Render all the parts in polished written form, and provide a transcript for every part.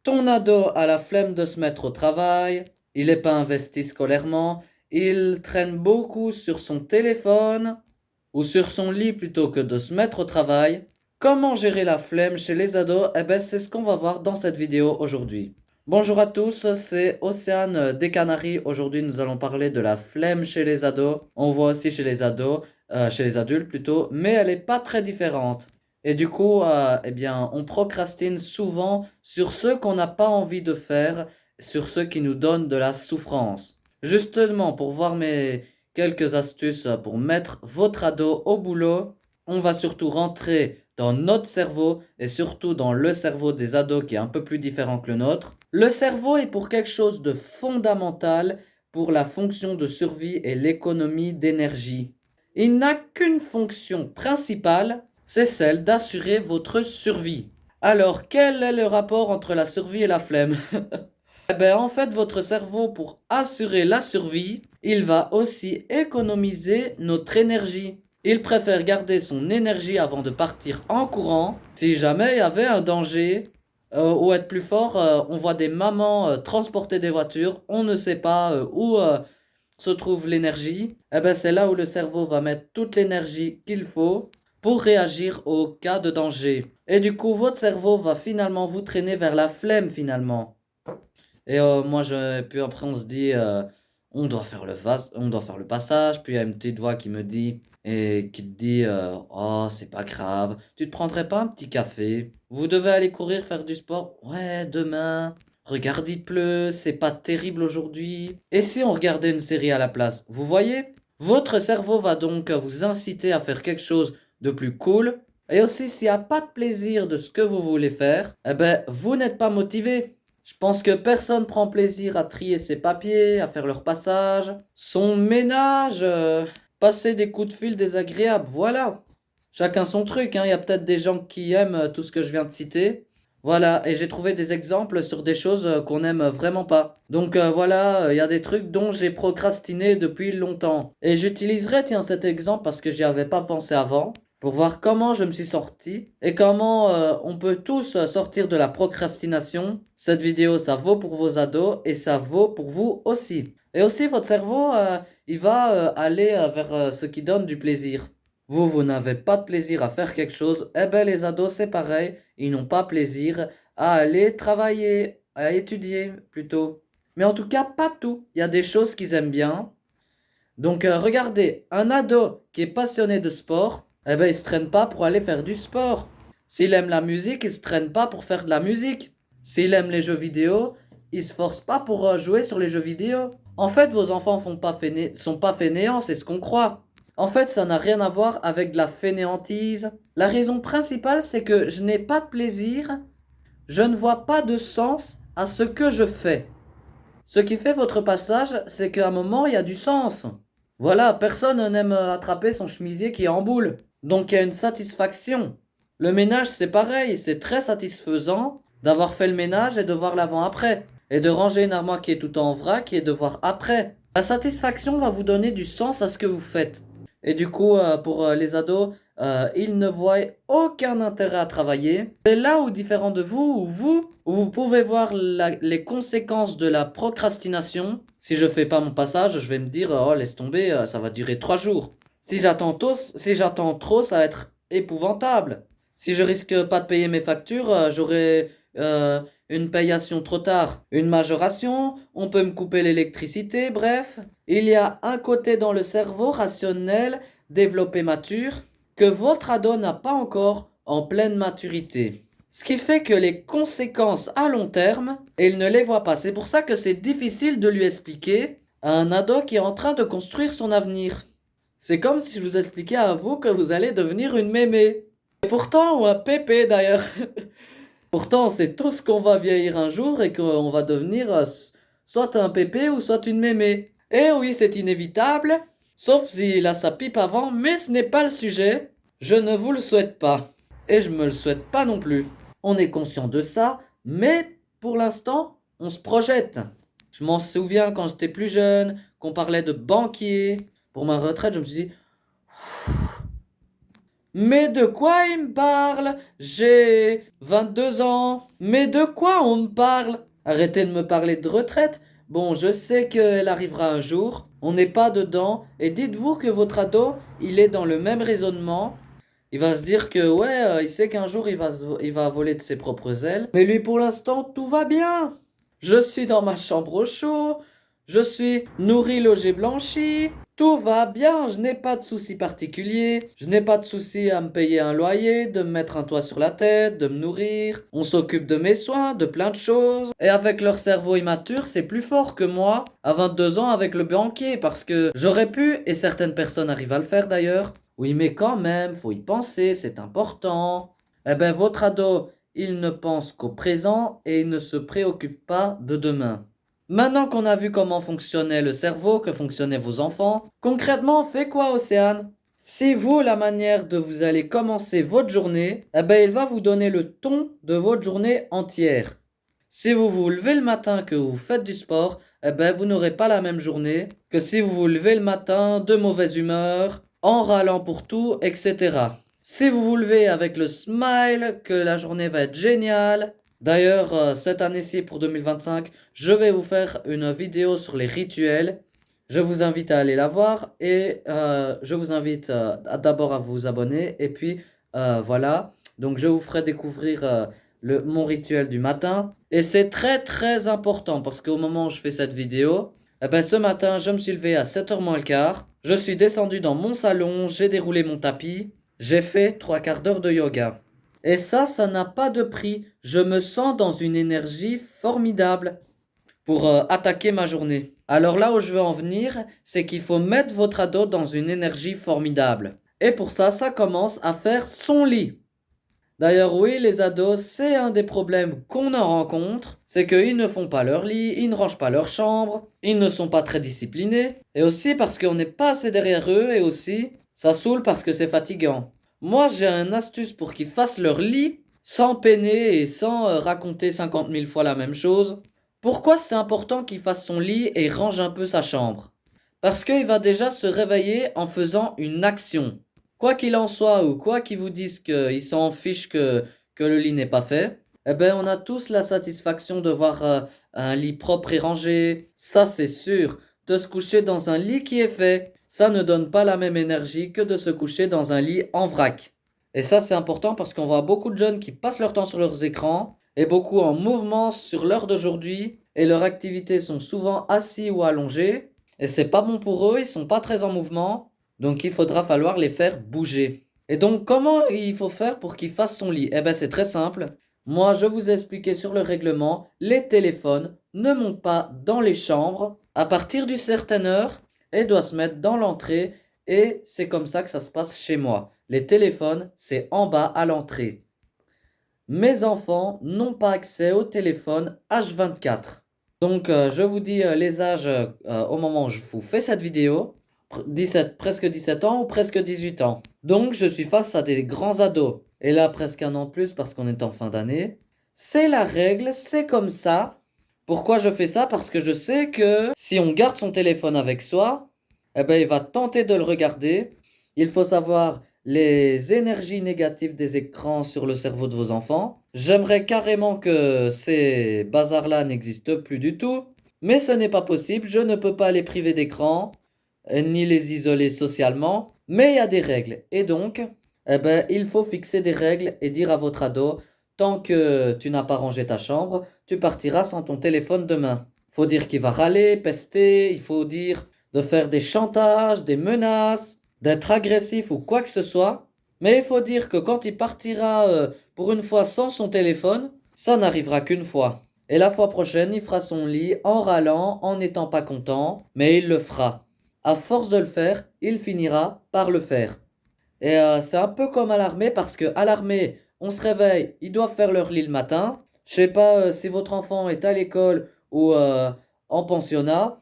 Ton ado a la flemme de se mettre au travail, il n'est pas investi scolairement, il traîne beaucoup sur son téléphone ou sur son lit plutôt que de se mettre au travail. Comment gérer la flemme chez les ados? Eh ben, c'est ce qu'on va voir dans cette vidéo aujourd'hui. Bonjour à tous, c'est Océane des Canaries. Aujourd'hui, nous allons parler de la flemme chez les ados. On voit aussi chez les ados, chez les adultes plutôt, mais elle n'est pas très différente. Et du coup, eh bien, on procrastine souvent sur ce qu'on n'a pas envie de faire, sur ce qui nous donne de la souffrance. Justement, pour voir mes quelques astuces pour mettre votre ado au boulot, on va surtout rentrer dans notre cerveau et surtout dans le cerveau des ados qui est un peu plus différent que le nôtre. Le cerveau est pour quelque chose de fondamental pour la fonction de survie et l'économie d'énergie. Il n'a qu'une fonction principale, c'est celle d'assurer votre survie. Alors, quel est le rapport entre la survie et la flemme? Eh bien, en fait, votre cerveau, pour assurer la survie, il va aussi économiser notre énergie. Il préfère garder son énergie avant de partir en courant. Si jamais il y avait un danger, ou être plus fort, on voit des mamans transporter des voitures, on ne sait pas où se trouve l'énergie. Eh bien, c'est là où le cerveau va mettre toute l'énergie qu'il faut pour réagir au cas de danger. Et du coup, votre cerveau va finalement vous traîner vers la flemme finalement. Et puis après, on se dit, on doit faire le passage. Puis il y a une petite voix qui me dit, et qui te dit, oh, c'est pas grave, tu te prendrais pas un petit café? Vous devez aller courir, faire du sport? Ouais, demain. Regarde, il pleut, c'est pas terrible aujourd'hui. Et si on regardait une série à la place? Vous voyez? Votre cerveau va donc vous inciter à faire quelque chose de plus cool. Et aussi, s'il n'y a pas de plaisir de ce que vous voulez faire, eh ben, vous n'êtes pas motivé. Je pense que personne prend plaisir à trier ses papiers, à faire leur passage, son ménage, passer des coups de fil désagréables, voilà. Chacun son truc, hein. Il y a peut-être des gens qui aiment tout ce que je viens de citer. Voilà, et j'ai trouvé des exemples sur des choses qu'on n'aime vraiment pas. Donc voilà, il y a des trucs dont j'ai procrastiné depuis longtemps. Et j'utiliserai, tiens, cet exemple parce que j'y avais pas pensé avant, pour voir comment je me suis sorti et comment on peut tous sortir de la procrastination. Cette vidéo, ça vaut pour vos ados et ça vaut pour vous aussi. Et aussi, votre cerveau, il va aller vers ce qui donne du plaisir. Vous n'avez pas de plaisir à faire quelque chose, eh bien les ados c'est pareil, ils n'ont pas plaisir à aller travailler, à étudier plutôt. Mais en tout cas, pas tout. Il y a des choses qu'ils aiment bien. Donc regardez, un ado qui est passionné de sport, eh ben il se traîne pas pour aller faire du sport. S'il aime la musique, il se traîne pas pour faire de la musique. S'il aime les jeux vidéo, il se force pas pour jouer sur les jeux vidéo. En fait, vos enfants sont pas fainéants, c'est ce qu'on croit. En fait, ça n'a rien à voir avec de la fainéantise. La raison principale, c'est que je n'ai pas de plaisir, je ne vois pas de sens à ce que je fais. Ce qui fait votre passage, c'est qu'à un moment, il y a du sens. Voilà, personne n'aime attraper son chemisier qui est en boule. Donc il y a une satisfaction. Le ménage, c'est pareil, c'est très satisfaisant d'avoir fait le ménage et de voir l'avant après. Et de ranger une armoire qui est tout en vrac et de voir après. La satisfaction va vous donner du sens à ce que vous faites. Et du coup, pour les ados, ils ne voient aucun intérêt à travailler. C'est là où, différent de vous, où vous pouvez voir les conséquences de la procrastination. Si je fais pas mon passage, je vais me dire, oh laisse tomber, ça va durer 3 jours. Si j'attends trop, ça va être épouvantable. Si je risque pas de payer mes factures, j'aurai une payation trop tard, une majoration, on peut me couper l'électricité, bref. Il y a un côté dans le cerveau rationnel, développé mature, que votre ado n'a pas encore en pleine maturité. Ce qui fait que les conséquences à long terme, il ne les voit pas. C'est pour ça que c'est difficile de lui expliquer à un ado qui est en train de construire son avenir. C'est comme si je vous expliquais à vous que vous allez devenir une mémé. Et pourtant, ou un pépé d'ailleurs. Pourtant, on sait tous qu'on va vieillir un jour et qu'on va devenir soit un pépé ou soit une mémé. Et oui, c'est inévitable, sauf s'il a sa pipe avant, mais ce n'est pas le sujet. Je ne vous le souhaite pas. Et je me le souhaite pas non plus. On est conscient de ça, mais pour l'instant, on se projette. Je m'en souviens quand j'étais plus jeune, qu'on parlait de banquier. Pour ma retraite, je me suis dit, Mais de quoi il me parle? J'ai 22 ans. Mais de quoi on me parle? Arrêtez de me parler de retraite. Bon, je sais qu'elle arrivera un jour. On n'est pas dedans. Et dites-vous que votre ado, il est dans le même raisonnement. Il va se dire que, ouais, il sait qu'un jour il va voler de ses propres ailes. Mais lui, pour l'instant, tout va bien. Je suis dans ma chambre au chaud. Je suis nourri, logé, blanchi. Tout va bien, je n'ai pas de soucis particuliers, je n'ai pas de soucis à me payer un loyer, de me mettre un toit sur la tête, de me nourrir. On s'occupe de mes soins, de plein de choses. Et avec leur cerveau immature, c'est plus fort que moi à 22 ans avec le banquier parce que j'aurais pu, et certaines personnes arrivent à le faire d'ailleurs. Oui, mais quand même, faut y penser, c'est important. Eh ben, votre ado, il ne pense qu'au présent et il ne se préoccupe pas de demain. Maintenant qu'on a vu comment fonctionnait le cerveau, que fonctionnaient vos enfants, concrètement, on fait quoi, Océane? Si vous, la manière de vous allez commencer votre journée, eh ben, il va vous donner le ton de votre journée entière. Si vous vous levez le matin que vous faites du sport, eh ben, vous n'aurez pas la même journée que si vous vous levez le matin de mauvaise humeur, en râlant pour tout, etc. Si vous vous levez avec le smile, que la journée va être géniale. D'ailleurs, cette année-ci, pour 2025, je vais vous faire une vidéo sur les rituels. Je vous invite à aller la voir et je vous invite d'abord à vous abonner. Et puis, voilà. Donc, je vous ferai découvrir mon rituel du matin. Et c'est très, très important parce qu'au moment où je fais cette vidéo, eh ben, ce matin, je me suis levé à 7h moins le quart. Je suis descendu dans mon salon, j'ai déroulé mon tapis. J'ai fait 3/4 d'heure de yoga. Et ça n'a pas de prix. Je me sens dans une énergie formidable pour attaquer ma journée. Alors là où je veux en venir, c'est qu'il faut mettre votre ado dans une énergie formidable. Et pour ça, ça commence à faire son lit. D'ailleurs, oui, les ados, c'est un des problèmes qu'on en rencontre, c'est qu'ils ne font pas leur lit, ils ne rangent pas leur chambre, ils ne sont pas très disciplinés, et aussi parce qu'on n'est pas assez derrière eux, et aussi, ça saoule parce que c'est fatigant. Moi, j'ai une astuce pour qu'ils fassent leur lit, sans peiner et sans raconter 50 000 fois la même chose. Pourquoi c'est important qu'il fasse son lit et range un peu sa chambre? Parce qu'il va déjà se réveiller en faisant une action. Quoi qu'il en soit, ou quoi qu'ils vous disent qu'ils s'en fichent que le lit n'est pas fait, eh ben on a tous la satisfaction de voir un lit propre et rangé. Ça, c'est sûr. De se coucher dans un lit qui est fait, ça ne donne pas la même énergie que de se coucher dans un lit en vrac. Et ça, c'est important parce qu'on voit beaucoup de jeunes qui passent leur temps sur leurs écrans et beaucoup en mouvement sur l'heure d'aujourd'hui et leurs activités sont souvent assis ou allongés. Et c'est pas bon pour eux, ils sont pas très en mouvement. Donc il faudra falloir les faire bouger. Et donc comment il faut faire pour qu'ils fassent son lit? Eh ben c'est très simple. Moi je vous ai expliqué sur le règlement, les téléphones ne montent pas dans les chambres à partir d'une certaine heure et doivent se mettre dans l'entrée et c'est comme ça que ça se passe chez moi. Les téléphones, c'est en bas à l'entrée. Mes enfants n'ont pas accès au téléphone H24. Donc je vous dis les âges au moment où je vous fais cette vidéo. 17, presque 17 ans ou presque 18 ans. Donc je suis face à des grands ados. Et là presque un an de plus parce qu'on est en fin d'année. C'est la règle, c'est comme ça. Pourquoi je fais ça? Parce que je sais que si on garde son téléphone avec soi, eh ben, il va tenter de le regarder. Il faut savoir les énergies négatives des écrans sur le cerveau de vos enfants. J'aimerais carrément que ces bazars-là n'existent plus du tout. Mais ce n'est pas possible, je ne peux pas les priver d'écran ni les isoler socialement, mais il y a des règles. Et donc, eh ben, il faut fixer des règles et dire à votre ado, tant que tu n'as pas rangé ta chambre, tu partiras sans ton téléphone demain. Faut dire qu'il va râler, pester, il faut dire de faire des chantages, des menaces, d'être agressif ou quoi que ce soit. Mais il faut dire que quand il partira pour une fois sans son téléphone, ça n'arrivera qu'une fois. Et la fois prochaine, il fera son lit en râlant, en n'étant pas content, mais il le fera. À force de le faire, il finira par le faire. Et c'est un peu comme à l'armée parce que à l'armée, on se réveille, ils doivent faire leur lit le matin. Je sais pas si votre enfant est à l'école ou en pensionnat.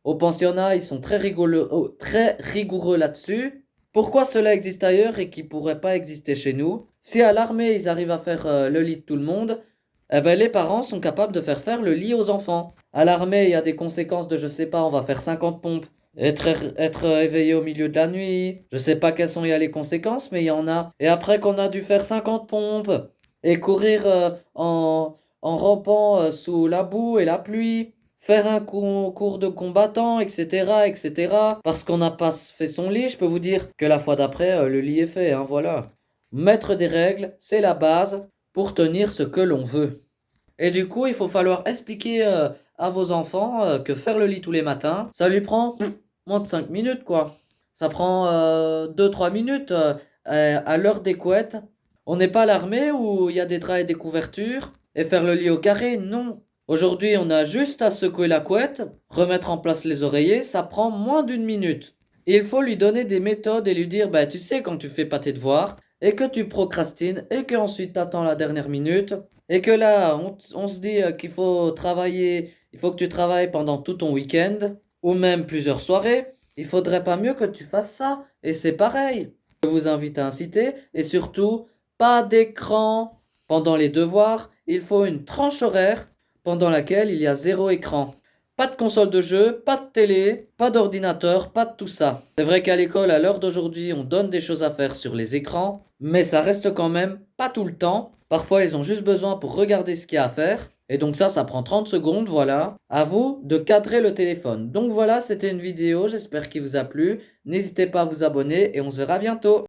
Au pensionnat, ils sont très rigoureux là-dessus. Pourquoi cela existe ailleurs et qui pourrait pas exister chez nous? Si à l'armée, ils arrivent à faire le lit de tout le monde, eh ben, les parents sont capables de faire le lit aux enfants. À l'armée, il y a des conséquences de, je sais pas, on va faire 50 pompes. Être éveillé au milieu de la nuit. Je sais pas quelles sont les conséquences, mais il y en a. Et après qu'on a dû faire 50 pompes et courir en rampant sous la boue et la pluie, faire un cours de combattant, etc., etc. Parce qu'on n'a pas fait son lit, je peux vous dire que la fois d'après, le lit est fait, hein, voilà. Mettre des règles, c'est la base pour tenir ce que l'on veut. Et du coup, il faut falloir expliquer à vos enfants que faire le lit tous les matins, ça lui prend moins de 5 minutes, quoi. Ça prend 2-3 minutes à l'heure des couettes. On n'est pas à l'armée où il y a des draps et des couvertures. Et faire le lit au carré, non. Aujourd'hui, on a juste à secouer la couette, remettre en place les oreillers, ça prend moins d'une minute. Il faut lui donner des méthodes et lui dire, bah, tu sais, quand tu fais pas tes devoirs, et que tu procrastines, et que ensuite t'attends la dernière minute, et que là, on se dit qu'il faut travailler, il faut que tu travailles pendant tout ton week-end, ou même plusieurs soirées, il faudrait pas mieux que tu fasses ça, et c'est pareil. Je vous invite à inciter, et surtout, pas d'écran. Pendant les devoirs, il faut une tranche horaire pendant laquelle il y a 0 écran. Pas de console de jeu, pas de télé, pas d'ordinateur, pas de tout ça. C'est vrai qu'à l'école, à l'heure d'aujourd'hui, on donne des choses à faire sur les écrans, mais ça reste quand même pas tout le temps. Parfois, ils ont juste besoin pour regarder ce qu'il y a à faire. Et donc ça prend 30 secondes, voilà. À vous de cadrer le téléphone. Donc voilà, c'était une vidéo, j'espère qu'il vous a plu. N'hésitez pas à vous abonner et on se verra bientôt.